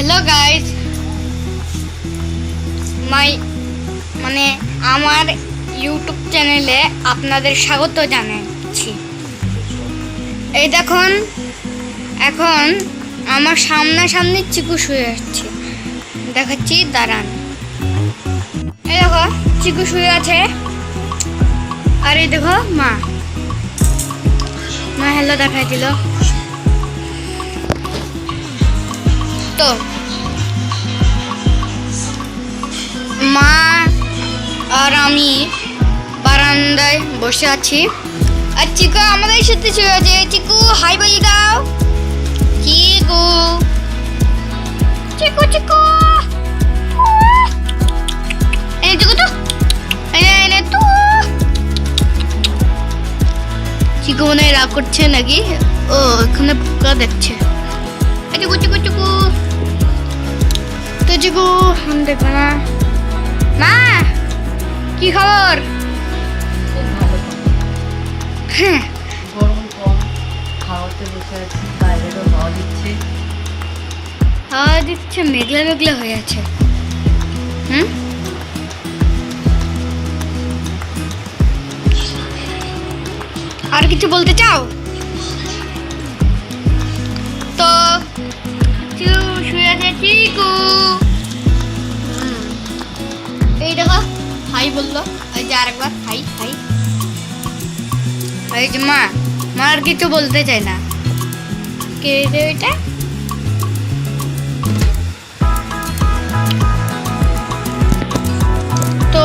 Hello guys, আমার YouTube চ্যানেলে আপনাদের স্বাগত জানাচ্ছি। এই দেখুন, এখন আমার সামনাসামনি চিকু শুয়ে আছে, দেখাচ্ছি, দাঁড়ান। এই দেখো চিকু শুয়ে আছে, আর এই দেখো মা হ্যালো দেখাই দিল। তো মা আর আমি বারান্দায় বসে আছি, আর চিকু আমাদের সাথে শুয়ে আছে। চিকু হাই বলে দাও। চিকু চিকু চিকু এই চিকু তো এনে তো চিকু মনে হয় রাগ করছে নাকি, ও এখানে পোকা দেখছে। চিকু চিকু চিকু তো চিকু আমি দেখবো না। মা কি খবর? হ্যাঁ গরম কম, খাওয়াতে বসে আছি, বাইরেরও হাওয়া দিচ্ছে। হাওয়া দিচ্ছে, মেঘলা মেঘলা হয়ে আছে। আর কিছু বলতে চাও? তো চিকু শুয়ে আছে। চিকু এই দেখো হাই বললো, এই যে আরেকবার হাই হাই। এই যে মা আর কিছু বলতে চাই না। কে রে এটা? তো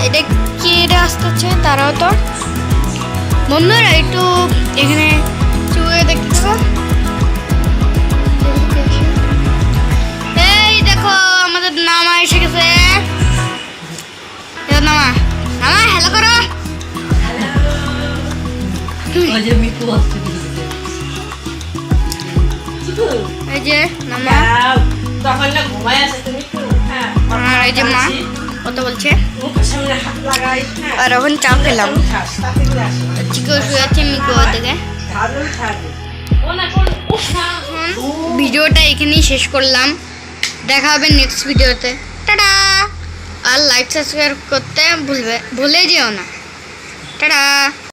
এটা কি আসতেছে, তারাও তো বন্ধুরা একটু এখানে চুয়ে দেখতে পাবো। এই দেখো আমাদের নামা এসে গেছে। নামা হ্যালো করো। ওই যে মিকু আসছে দিকে। এই যে নামা, তখন না ঘুমায় আছে তুমি একটু। হ্যাঁ, আর এই যে মা কত বলছে, মুখের সামনে হাত লাগাই। হ্যাঁ, আর এখন চা খেলাম। চিকু শুয়ে আছে, মিকু ওদিকে। ভিডিওটা এখানেই শেষ করলাম, দেখা হবে নেক্সট ভিডিওতে। টাটা। আর লাইক সাবস্ক্রাইব করতে ভুলে যেও না। টাটা।